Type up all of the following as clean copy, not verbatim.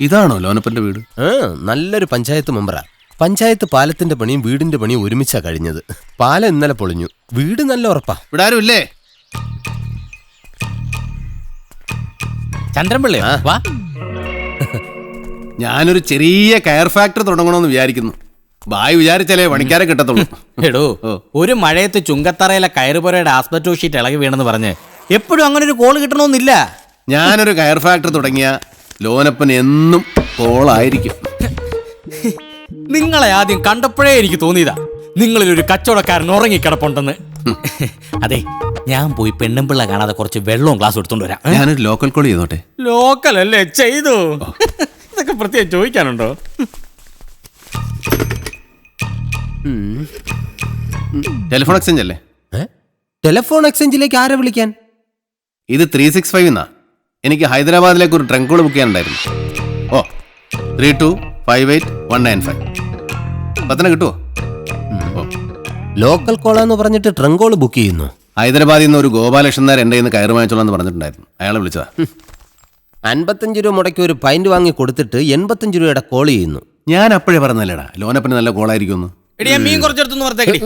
ഇതാണോ ലോനപ്പന്റെ വീട്? നല്ലൊരു പഞ്ചായത്ത് മെമ്പറാ. പഞ്ചായത്ത് പാലത്തിന്റെ പണിയും വീടിന്റെ പണിയും ഒരുമിച്ചാ കഴിഞ്ഞത്. പാലം ഇന്നലെ പൊളിഞ്ഞു, വീട് നല്ല ഉറപ്പാ. ഇവിടെ ആരും ഇല്ലേ? ചന്ദ്രൻപിള്ളേ വാ. ഞാനൊരു ചെറിയ കയർ ഫാക്ടറി തുടങ്ങണമെന്ന് വിചാരിക്കുന്നു. ബായ് വിചാരിച്ചാലേ പണിക്കാരെ കിട്ടത്തുള്ളൂ. എടോ, ഒരു മഴയത്ത് ചുങ്കത്തറയിലെ കയറുപുരയുടെ ആസ്പെറ്റോ ഷീറ്റ് ഇളകി വീണെന്ന് പറഞ്ഞ് എപ്പോഴും അങ്ങനെ ഒരു കോള് കിട്ടണമെന്നില്ല. ഞാനൊരു കയർ ഫാക്ടറി തുടങ്ങിയ ലോനപ്പൻ എന്നും കോളായിരിക്കും. നിങ്ങളെ ആദ്യം കണ്ടപ്പോഴേ എനിക്ക് തോന്നിയതാ നിങ്ങളിലൊരു കച്ചവടക്കാരൻ ഉറങ്ങിക്കിടപ്പുണ്ടെന്ന്. അതെ, ഞാൻ പോയി പെണ്ണുമ്പിള്ള കാണാതെ കുറച്ച് വെള്ളവും ഗ്ലാസ് എടുത്തോണ്ട് വരാം. ഞാനൊരു ലോക്കൽ കോൾ ചെയ്തോട്ടെ? ലോക്കൽ അല്ലേ, ചെയ്തു. ഇതൊക്കെ പ്രത്യേകം ചോദിക്കാനുണ്ടോ? ടെലിഫോൺ എക്സ്ചേഞ്ച് അല്ലേ? ടെലിഫോൺ എക്സ്ചേഞ്ചിലേക്ക് ആരെ വിളിക്കാൻ? ഇത് 365 എന്നാ. എനിക്ക് ഹൈദരാബാദിലേക്ക് ഒരു ട്രങ്ക് കോൾ ബുക്ക് ചെയ്യാനുണ്ടായിരുന്നു. 3258-195. പത്തന കിട്ടുമോ? ലോക്കൽ കോളാന്ന് പറഞ്ഞിട്ട് ട്രങ്കോൾ ബുക്ക് ചെയ്യുന്നു. ഹൈദരാബാദിൽ നിന്ന് ഒരു ഗോപാലകൃഷ്ണൻ നായർ എൻ്റെ കയ്യിൽ നിന്ന് കയറ് വാങ്ങിച്ചോളാന്ന് പറഞ്ഞിട്ടുണ്ടായിരുന്നു. അയാളെ വിളിച്ചതാ. 55 രൂപ മുടക്കി ഒരു പൈന്റ് വാങ്ങി കൊടുത്തിട്ട് 85 രൂപയുടെ കോൾ ചെയ്യുന്നു. ഞാൻ അപ്പോഴേ പറഞ്ഞല്ലേടാ ലോനപ്പന് നല്ല കോളായിരിക്കുമെന്ന്. മീൻ കുറച്ചെടുത്തു പുറത്തേക്ക്.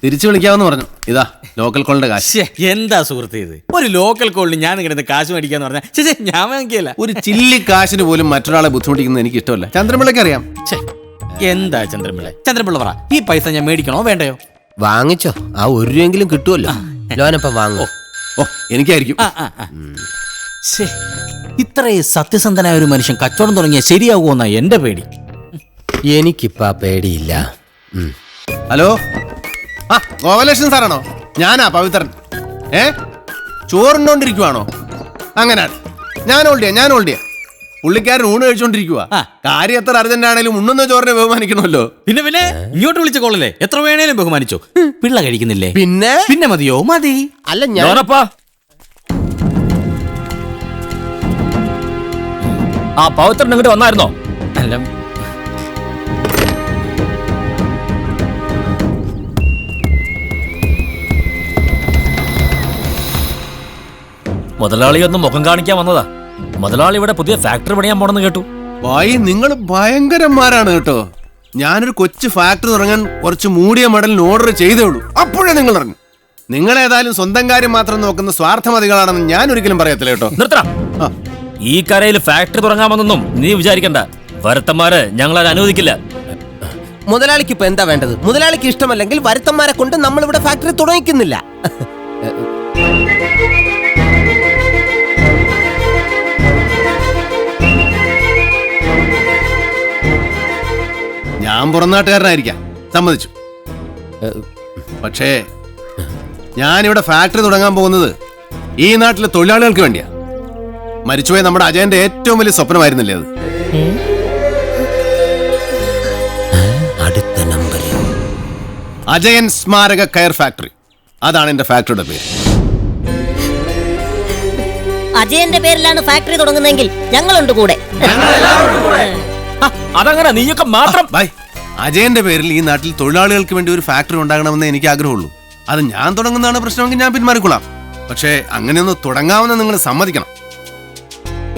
തിരിച്ചു വിളിക്കാമെന്ന് പറഞ്ഞു. ഇതാ ലോക്കൽ കോളിന്റെ കാശ്. എന്താ സുഹൃത്ത് ഇത്? ഒരു ലോക്കൽ കോളിന് ഞാൻ കിടന്ന് കാശ് മേടിക്കാന്ന് പറഞ്ഞാൽ ഞാൻ വാങ്ങിക്കല്ല. ഒരു ചില്ലി കാശിന് പോലും മറ്റൊരാളെ ബുദ്ധിമുട്ടിക്കുന്നത് എനിക്ക് ഇഷ്ടമല്ല. ചന്ദ്രപിള്ളയ്ക്ക് അറിയാം. എന്താ ചന്ദ്രപിള്ള പറ, ഈ പൈസ ഞാൻ മേടിക്കണോ വേണ്ടയോ? വാങ്ങിച്ചോ, ആ 1 രൂപയെങ്കിലും കിട്ടുമല്ലോ. ലോനപ്പം വാങ്ങോ? എനിക്കായിരിക്കും. ഇത്രയും സത്യസന്ധനായ ഒരു മനുഷ്യൻ കച്ചവടം തുടങ്ങിയ ശരിയാകുമെന്നാ എന്റെ പേടി. എനിക്കിപ്പാ പേടിയില്ല. ഹലോ, ഗോപാലകൃഷ്ണൻ സാറാണോ? ഞാനാ പവിത്രൻ. ചോറുണ്ടോണ്ടിരിക്കുവാണോ? അങ്ങനെ ഞാൻ ഓൾഡിയാ. പുള്ളിക്കാരൻ ഊണ് കഴിച്ചോണ്ടിരിക്കുക. കാര്യം എത്ര അർജന്റ് ആണെങ്കിലും ഉണ്ണുന്ന ചോറിനെ ബഹുമാനിക്കണമല്ലോ. പിന്നെ ഇങ്ങോട്ട് വിളിച്ച കോളല്ലേ, എത്ര വേണേലും ബഹുമാനിച്ചോ. പിള്ള കഴിക്കുന്നില്ലേ? പിന്നെ മതിയോ? മതി. അല്ല ഞാൻ പവിത്രൻ ഇങ്ങോട്ട് വന്നായിരുന്നോ? അല്ല, മുതലാളി ഒന്ന് മുഖം കാണിക്കാൻ വന്നതാ. മുതലാളി ഇവിടെ പുതിയ ഫാക്ടറി പണിയാൻ പോണെന്ന് കേട്ടു. ഭായി, നിങ്ങൾ ഭയങ്കരന്മാരാണ് കേട്ടോ. ഞാനൊരു കൊച്ചു ഫാക്ടറി തുടങ്ങാൻ കുറച്ച് മൂടിയ മോഡലിന് ഓർഡർ ചെയ്തേ ഉള്ളൂ, അപ്പോഴേ നിങ്ങൾ ഇറങ്ങും. നിങ്ങളേതായാലും സ്വന്തം കാര്യം മാത്രം നോക്കുന്ന സ്വാർത്ഥമതികളാണെന്ന് ഞാൻ ഒരിക്കലും പറയത്തില്ല കേട്ടോ. നിർത്തണം. ഈ കരയിൽ ഫാക്ടറി തുടങ്ങാമെന്നൊന്നും നീ വിചാരിക്കണ്ട. വരുത്തന്മാരെ ഞങ്ങൾ അനുവദിക്കില്ല. മുതലാളിക്ക് ഇപ്പൊ എന്താ വേണ്ടത്? മുതലാളിക്ക് ഇഷ്ടമല്ലെങ്കിൽ വരുത്തന്മാരെ കൊണ്ട് നമ്മളിവിടെ ഫാക്ടറി തുടങ്ങിക്കുന്നില്ല. ഞാൻ പുറംനാട്ടുകാരനായിരിക്കാം, സമ്മതിച്ചു. പക്ഷേ ഞാനിവിടെ ഫാക്ടറി തുടങ്ങാൻ പോകുന്നത് ഈ നാട്ടിലെ തൊഴിലാളികൾക്ക് വേണ്ടിയാ. മരിച്ചുപോയ നമ്മുടെ അജയന്റെ ഏറ്റവും വലിയ സ്വപ്നമായിരുന്നില്ലേ അത്? അടുത്ത നമ്പറിൽ അജയൻ സ്മാരക കയർ ഫാക്ടറി. അതാണ് എന്റെ ഫാക്ടറിയുടെ പേര്. അജയന്റെ പേരിലാണ് ഫാക്ടറി തുടങ്ങുന്നതെങ്കിൽ ഞങ്ങളുണ്ട് കൂടെ. അതങ്ങനെ നീയൊക്കെ മാത്രം. അജയന്റെ പേരിൽ ഈ നാട്ടിൽ തൊഴിലാളികൾക്ക് വേണ്ടി ഒരു ഫാക്ടറി ഉണ്ടാകണമെന്ന് എനിക്ക് ആഗ്രഹമുള്ളൂ. അത് ഞാൻ തുടങ്ങുന്നതാണ് പ്രശ്നമെങ്കിൽ ഞാൻ പിന്മാറിക്കൊള്ളാം. പക്ഷേ അങ്ങനെയൊന്ന് തുടങ്ങാമെന്ന് നിങ്ങൾ സമ്മതിക്കണം.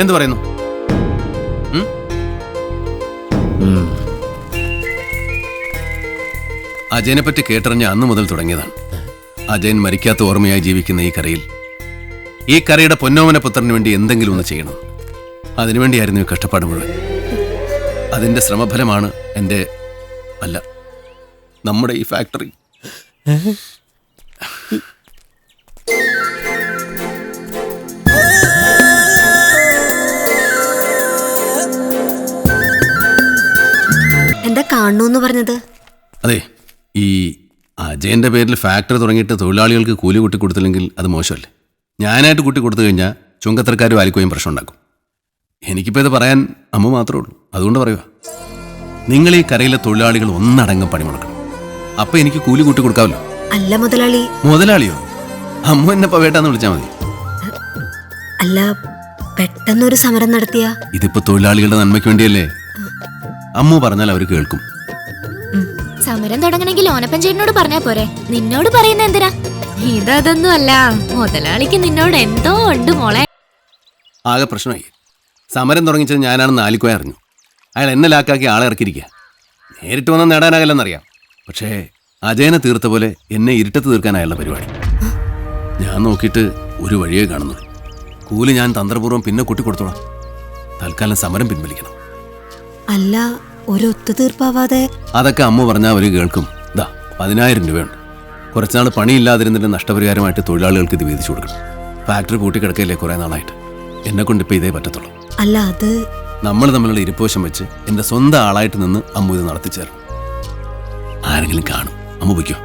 എന്ത് പറയുന്നു? അജയനെ പറ്റി കേട്ടറിഞ്ഞ അന്ന് മുതൽ തുടങ്ങിയതാണ്. അജയൻ മരിക്കാത്ത ഓർമ്മയായി ജീവിക്കുന്ന ഈ കരയുടെ പൊന്നോമന പുത്രന് വേണ്ടി എന്തെങ്കിലും ഒന്ന് ചെയ്യണം. അതിനുവേണ്ടിയായിരുന്നു ഈ കഷ്ടപ്പാട് മുഴുവൻ. അതിന്റെ ശ്രമഫലമാണ് നമ്മുടെ ഈ ഫാക്ടറി. എന്താ കാണുന്നു പറഞ്ഞത്? അതെ, ഈ അജയന്റെ പേരിൽ ഫാക്ടറി തുടങ്ങിയിട്ട് തൊഴിലാളികൾക്ക് കൂലി കൂട്ടി കൊടുത്തില്ലെങ്കിൽ അത് മോശമല്ലേ? ഞാനായിട്ട് കൂട്ടി കൊടുത്തു കഴിഞ്ഞാൽ ചുങ്കത്തരക്കാരും വാലിക്കോയും പ്രശ്നം ഉണ്ടാക്കും. എനിക്കിപ്പോൾ ഇത് പറയാൻ അമ്മ മാത്രമേ ഉള്ളൂ. അതുകൊണ്ട് പറയുക, നിങ്ങൾ ഈ കരയിലെ തൊഴിലാളികൾ ഒന്നടങ്കം പണിമുടക്കണം. അപ്പൊ എനിക്ക് കൂലി കൂട്ടി കൊടുക്കാമല്ലോ. അല്ല മുതലാളി. മുതലാളിയോ? അമ്മ എന്നെ പവേട്ടാന്ന് വിളിച്ചാൽ മതി. അല്ല, പെട്ടെന്നൊരു സമരം നടത്തിയ ഇതിപ്പോ തൊഴിലാളികളുടെ നന്മയ്ക്ക് വേണ്ടിയല്ലേ? അമ്മു പറഞ്ഞാൽ അവർ കേൾക്കും. സമരം തുടങ്ങണമെങ്കിൽ ഓനപ്പൻ ചേട്ടനോട് പറഞ്ഞാ പോരെ, നിന്നോട് പറയുന്ന എന്തിനാ? ഇതൊന്നും അല്ല, മുതലാളിക്ക് നിന്നോട് എന്തോ ഉണ്ട് മോളെ. ആകെ പ്രശ്നമായി. സമരം തുടങ്ങിച്ചത് ഞാനാണെന്ന് ആലിക്കോയ അറിഞ്ഞു. അയാൾ എന്നെ ലാക്കാക്കി ആളെ ഇറക്കിയിരിക്കുക. നേരിട്ട് വന്ന് നേടാനാകില്ലെന്നറിയാം. പക്ഷേ അജയനെ തീർത്ത പോലെ എന്നെ ഇരുട്ടത്ത് തീർക്കാൻ അയാളുടെ പരിപാടി. ഞാൻ നോക്കിയിട്ട് ഒരു വഴിയേ കാണുന്നുള്ളൂ. കൂലി ഞാൻ തന്ത്രപൂർവ്വം പിന്നെ കൂട്ടിക്കൊടുത്തോളാം. തൽക്കാലം സമരം പിൻവലിക്കണം. അല്ല, ഒരു ഒത്തുതീർപ്പാവാതെ. അതൊക്കെ അമ്മ പറഞ്ഞാൽ അവർ കേൾക്കും. 10,000 രൂപയുണ്ട്. കുറച്ചുനാൾ പണിയില്ലാതിരുന്നിട്ട് നഷ്ടപരിഹാരമായിട്ട് തൊഴിലാളികൾക്ക് ഇത് വീതിച്ചു കൊടുക്കണം. ഫാക്ടറി പൂട്ടിക്കിടക്കയില്ലേ കുറേ നാളായിട്ട്. എന്നെ കൊണ്ട് ഇപ്പം ഇതേ പറ്റത്തുള്ളൂ. അല്ല, അത് നമ്മൾ തമ്മിലുള്ള ഇരിപ്പോശം വെച്ച് എൻ്റെ സ്വന്തം ആളായിട്ട് നിന്ന് അമ്മ ഇത് നടത്തിച്ചേരും. ആരെങ്കിലും കാണും. അമ്മ പൊയ്ക്കോ.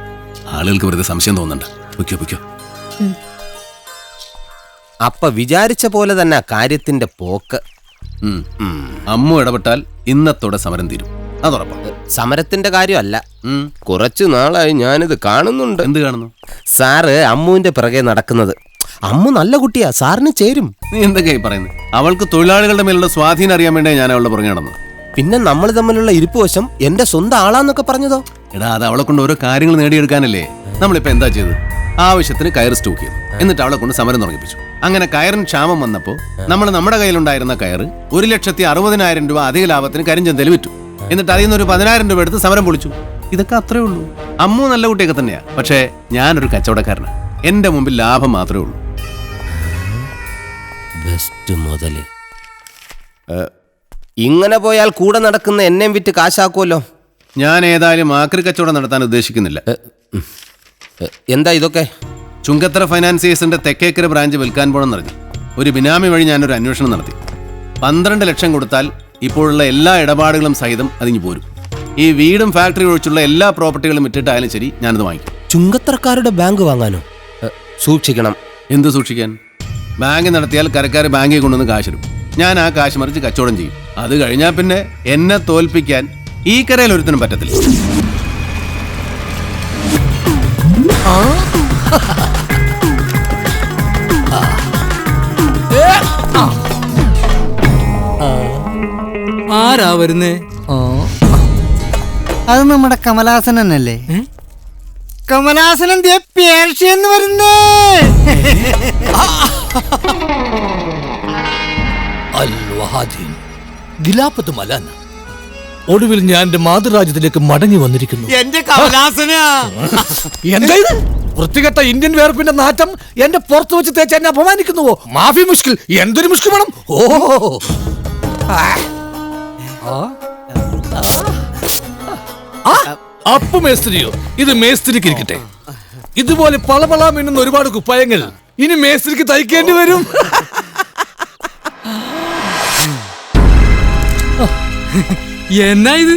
ആളുകൾക്ക് വെറുതെ സംശയം തോന്നണ്ട. പൊയ്ക്കോ. അപ്പ വിചാരിച്ച പോലെ തന്നെ കാര്യത്തിന്റെ പോക്ക്. അമ്മ ഇടപെട്ടാൽ ഇന്നത്തോടെ സമരം തീരും. അതുറപ്പാണ്. സമരത്തിന്റെ കാര്യമല്ല, കുറച്ചു നാളായി ഞാനിത് കാണുന്നുണ്ട്. എന്ത് കാണുന്നു? സാറ് അമ്മുവിന്റെ പിറകെ നടക്കുന്നത്. അമ്മു നല്ല കുട്ടിയാ, സാറിന് ചേരും. നീ എന്തൊക്കെയായി പറയുന്നത്? അവൾക്ക് തൊഴിലാളികളുടെ മേലുള്ള സ്വാധീനം അറിയാൻ വേണ്ടി ഞാൻ അവളുടെ പുറകെ നടന്നു. പിന്നെ നമ്മൾ തമ്മിലുള്ള ഇരിപ്പ് വശം എന്റെ സ്വന്തം ആളാന്നൊക്കെ പറഞ്ഞതോ? എടാ, അത് അവളെ കൊണ്ട് ഓരോ കാര്യങ്ങൾ നേടിയെടുക്കാനല്ലേ. നമ്മളിപ്പോ എന്താ ചെയ്തത്? ആവശ്യത്തിന് കയർ സ്റ്റോക്ക് ചെയ്തു. എന്നിട്ട് അവളെ കൊണ്ട് സമരം തുടങ്ങിപ്പിച്ചു. അങ്ങനെ കയറിന് ക്ഷാമം വന്നപ്പോൾ നമ്മൾ നമ്മുടെ കയ്യിലുണ്ടായിരുന്ന കയർ 1,60,60,000 രൂപ അധിക ലാഭത്തിന് കരിഞ്ചന്തയിൽ വിറ്റു. എന്നിട്ട് അതിൽ നിന്ന് ഒരു 10,000 രൂപ എടുത്ത് സമരം പൊളിച്ചു. ഇതൊക്കെ അത്രേ ഉള്ളൂ. അമ്മു നല്ല കുട്ടിയൊക്കെ തന്നെയാ. പക്ഷേ ഞാനൊരു കച്ചവടക്കാരനാണ്. എന്റെ മുമ്പിൽ ലാഭം മാത്രമേ ഉള്ളൂ. ബെസ്റ്റ് മുതല്. ഇങ്ങനെ പോയാൽ കൂടെ നടക്കുന്ന എന്നെയും വിറ്റ് കാശാക്കുമല്ലോ. ഞാൻ ഏതായാലും ആക്രി കച്ചവടം നടത്താൻ ഉദ്ദേശിക്കുന്നില്ല. എന്താ ഇതൊക്കെ? ചുങ്കത്തറ ഫൈനാൻസിയേഴ്സിന്റെ തെക്കേക്കര ബ്രാഞ്ച് വിൽക്കാൻ പോകണമെന്നറിഞ്ഞു. ഒരു ബിനാമി വഴി ഞാനൊരു അന്വേഷണം നടത്തി. 12 ലക്ഷം കൊടുത്താൽ ഇപ്പോഴുള്ള എല്ലാ ഇടപാടുകളും സഹിതം അതിങ്ങ് പോരും. ഈ വീടും ഫാക്ടറി ഒഴിച്ചുള്ള എല്ലാ പ്രോപ്പർട്ടികളും വിറ്റിട്ടായാലും ശരി, ഞാനത് വാങ്ങിക്കും. ചുങ്കത്തറക്കാരുടെ ബാങ്ക് വാങ്ങാനോ? സൂക്ഷിക്കണം. എന്ത് സൂക്ഷിക്കാൻ? ബാങ്ക് നടത്തിയാൽ കരക്കാർ ബാങ്കിൽ കൊണ്ടുവന്ന് കാശിടും. ഞാൻ ആ കാശ് മറിച്ച് കച്ചവടം ചെയ്യും. അത് കഴിഞ്ഞാൽ പിന്നെ എന്നെ തോൽപ്പിക്കാൻ ഈ കരയിൽ ഒരുത്തിനും പറ്റത്തില്ല. ആരാ വരുന്നേ? അത് നമ്മുടെ കമലാസൻ തന്നെയല്ലേ? കമലാസനൻ പേർഷ്യന്ന് വരുന്നേ. ഒടുവിൽ ഞാൻ എന്റെ മാതൃരാജ്യത്തിലേക്ക് മടങ്ങി വന്നിരിക്കുന്നു. എന്റെ കമലാസനാ. എന്താ ഇത്? വൃത്തികെട്ട ഇന്ത്യൻ വേർപ്പിന്റെ നാറ്റം എന്റെ പുറത്ത് വെച്ച് തേച്ച് എന്നെ അപമാനിക്കുന്നുവോ? മാഫി മുഷ്കിൽ. എന്തൊരു മുഷ്കിൽ വേണം. അപ്പു മേസ്ത്രിയോ? ഇത് മേസ്ത്രിക്ക് ഇരിക്കട്ടെ. ഇതുപോലെ പളപള മിന്നുന്ന ഒരുപാട് കുപ്പായങ്ങൾ ഇനി മേസ്ത്രിക്ക് തയ്ക്കേണ്ടി വരും. എന്നാ ഇത്?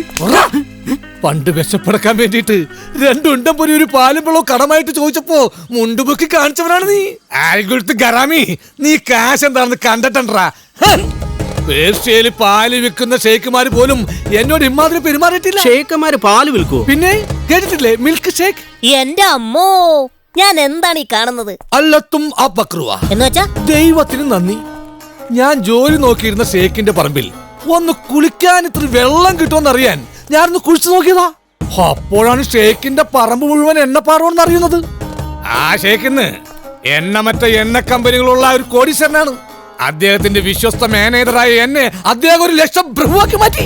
പണ്ട് വിശപ്പടക്കാൻ വേണ്ടിട്ട് 2 ഉണ്ടം പൊരി ഒരു പാലും വെള്ളവും കടമായിട്ട് ചോദിച്ചപ്പോ മുണ്ടുപൊക്കി കാണിച്ചവനാണ് നീ. ആൽഗുൽത്ത് ഗറാമി, നീ കാശ് എന്താണെന്ന് കണ്ടിട്ടുണ്ടാ? പേർഷ്യയില് പാല് വിൽക്കുന്ന ഷേക്കുമാര് പോലും എന്നോട് ഇമാതിരി പെരുമാറിയിട്ടില്ല. ഷേക്കന്മാര് പാല് വിൽക്കോ? പിന്നെ കേട്ടിട്ടില്ലേ മിൽക്ക് ഷേക്ക്? എന്റെ അമ്മോ, ഞാൻ എന്താണ് ഈ കാണുന്നത്? അല്ലത്തും അബക്രുവ എന്ന് വെച്ചാ ദൈവത്തിന് നന്ദി. ഞാൻ ജോലി നോക്കിയിരുന്ന ഷേക്കിന്റെ പറമ്പിൽ ഒന്ന് കുളിക്കാൻ ഇത്ര വെള്ളം കിട്ടുമെന്നറിയാൻ ഞാനൊന്ന് കുഴിച്ചു നോക്കിയതാ. അപ്പോഴാണ് ഷേക്കിന്റെ പറമ്പ് മുഴുവൻ എണ്ണപ്പാറോന്ന് അറിയുന്നത്. ആ ഷേക്കിന്ന് മറ്റേ എണ്ണ കമ്പനികളുള്ള ഒരു കോടീശ്വരനാണ്. അദ്ദേഹത്തിന്റെ വിശ്വസ്ത മാനേജറായ എന്നെ അദ്ദേഹം 1,00,000 ബ്രഹ്മാക്കി മാറ്റി.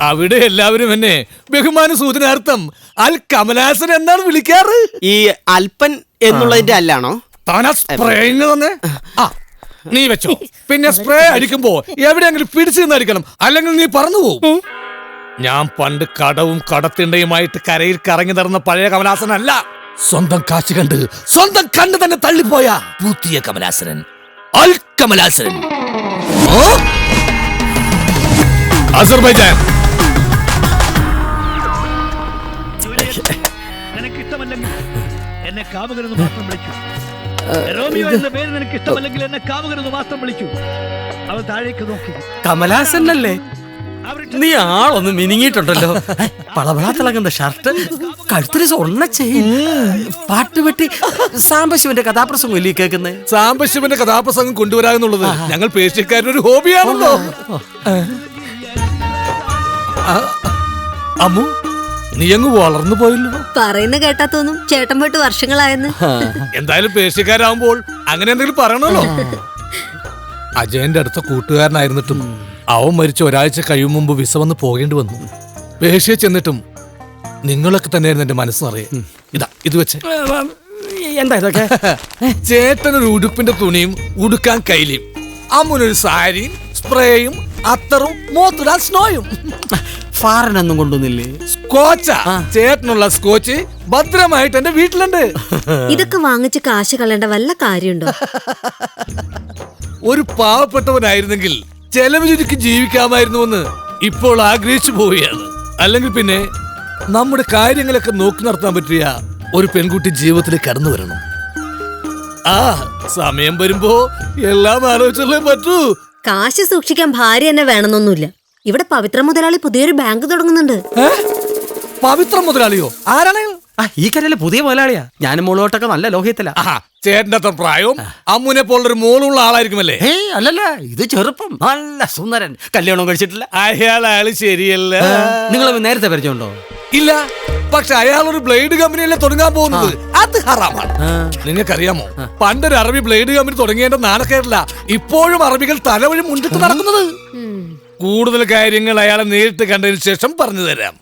അവിടെ എല്ലാവരും എന്നെ ബഹുമാന സൂചനാർത്ഥം അൽ കമലാസൻ എന്നാണ് വിളിക്കാറ്. ഈ അൽപ്പൻ എന്നുള്ളതിന്റെ അല്ലാണോ? താനാ സ്പ്രേ തന്നെ. ആ, നീ വെച്ചോ. പിന്നെ സ്പ്രേ അടിക്കുമ്പോ എവിടെയെങ്കിലും പിടിച്ചു നിന്ന് അടിക്കണം, അല്ലെങ്കിൽ നീ പറന്നു പോകും. ഞാൻ പണ്ട് കടവും കടത്തിണ്ടയുമായിട്ട് കരയിൽ കറങ്ങി നടന്ന പഴയ കമലാസനല്ല. സ്വന്തം കാശ് കണ്ട് സ്വന്തം കണ്ണ് തന്നെ തള്ളിപ്പോയ പുതിയ കമലാസനൻ, അൽ കമലാസനൻ. അസർബൈജാൻ. എന്നെ കാമുകനെന്ന് മാത്രം വിളിക്കൂ. റോമിയോ എന്ന പേര് നിനക്ക് ഇഷ്ടമല്ലെങ്കിൽ എന്നെ കാമുകനെന്ന് മാത്രം വിളിക്കൂ. അവൾ താഴേക്ക് നോക്കി. കമലാസനല്ലേ? നീ ആളൊന്ന് മിനിങ്ങിയിട്ടുണ്ടല്ലോ. പളപള തിളങ്ങുന്ന ഷർട്ട്, കഴുത്തിന് സ്വർണ്ണ ചെയിൻ, പാട്ടുപെട്ടി. സാംബശിവന്റെ കഥാപ്രസംഗം ഇല്ലേ കേൾക്കുന്നത്? സാംബശിവന്റെ കഥാപ്രസംഗം കൊണ്ടുവരാമെന്നുള്ളത് ഞങ്ങൾ പേർഷ്യക്കാരുടെ ഒരു ഹോബിയാണല്ലോ. അമ്മു, നീ അങ്ങ് വളർന്നു പോയല്ലോ. പറയുന്ന കേട്ടാ തോന്നും ചേട്ടൻ പോയിട്ട് വർഷങ്ങളായെന്ന്. എന്തായാലും പേർഷ്യക്കാരാവുമ്പോൾ അങ്ങനെ എന്തെങ്കിലും പറയണല്ലോ. അജയന്റെ അടുത്ത കൂട്ടുകാരനായിരുന്നിട്ടും അവൻ മരിച്ച ഒരാഴ്ച കഴിയും മുമ്പ് വിസ വന്ന് പോകേണ്ടി വന്നു. പേർഷ്യ ചെന്നിട്ടും നിങ്ങളൊക്കെ തന്നെയായിരുന്നു എന്റെ മനസ്സ് നിറയെ. ഇതാ ഇത് വെച്ച് എന്താ ഇതൊക്കെ? ചേട്ടനൊരു ഉടുപ്പിന്റെ തുണിയും ഉടുക്കാൻ കൈലിയും, അമ്മുനൊരു സാരിയും സ്പ്രേയും അത്തറും മോത്തിടാൻ സ്നോയും. ഫാറിനൊന്നും കൊണ്ടുവന്നില്ലേ? സ്കോച്ചാ ചേട്ടനുള്ള സ്കോച്ച് ഭദ്രമായിട്ട് എന്റെ വീട്ടിലുണ്ട്. ഇതൊക്കെ വാങ്ങിച്ച് കാശ് കളയേണ്ട വല്ല കാര്യമുണ്ടോ? ഒരു പാവപ്പെട്ടവനായിരുന്നെങ്കിൽ ചെലവ് ചുരുക്കി ജീവിക്കാമായിരുന്നുവെന്ന് ഇപ്പോൾ ആഗ്രഹിച്ചു പോവുകയാണ്. അല്ലെങ്കിൽ പിന്നെ നമ്മുടെ കാര്യങ്ങളൊക്കെ നോക്കി നടത്താൻ പറ്റിയ ഒരു പെൺകുട്ടി ജീവിതത്തിൽ കടന്നു വരണം. ആ സമയം വരുമ്പോ എല്ലാം ആലോചിച്ചല്ലേ പറ്റൂ. കാശ് സൂക്ഷിക്കാൻ ഭാര്യ തന്നെ വേണമെന്നൊന്നുമില്ല. ഇവിടെ പവിത്ര മുതലാളി പുതിയൊരു ബാങ്ക് തുടങ്ങുന്നുണ്ട്. പവിത്ര മുതലാളിയോ? ആരാണ്? ഈ കരയിലെ പുതിയ മുതലാളിയാ. ഞാനും മോളോട്ടൊക്കെ നല്ല ലോഹ്യത്തില. ചേട്ടന്റെ അത്ര പ്രായവും അമ്മുനെ പോലൊരു മോളുള്ള ആളായിരിക്കുമല്ലേ? ഏയ് അല്ലല്ല, ഇത് ചെറുപ്പം നല്ല സുന്ദരൻ, കല്യാണം കഴിച്ചിട്ടില്ല. അയാള് ശരിയല്ല. നിങ്ങൾ നേരത്തെ പരിചയമുണ്ടോ? ഇല്ല, പക്ഷെ അയാൾ ഒരു ബ്ലേഡ് കമ്പനിയല്ലേ തുടങ്ങാൻ പോകുന്നത്. അത് ഹറാമാണ്. നിങ്ങൾക്കറിയാമോ, പണ്ടൊരു അറബി ബ്ലേഡ് കമ്പനി തുടങ്ങിയതിന്റെ നാണക്കേടില്ല ഇപ്പോഴും അറബികൾ തലവഴി മുന്നിട്ട് നടക്കുന്നത്. കൂടുതൽ കാര്യങ്ങൾ അയാളെ നേരിട്ട് കണ്ടതിന് ശേഷം പറഞ്ഞു തരാം.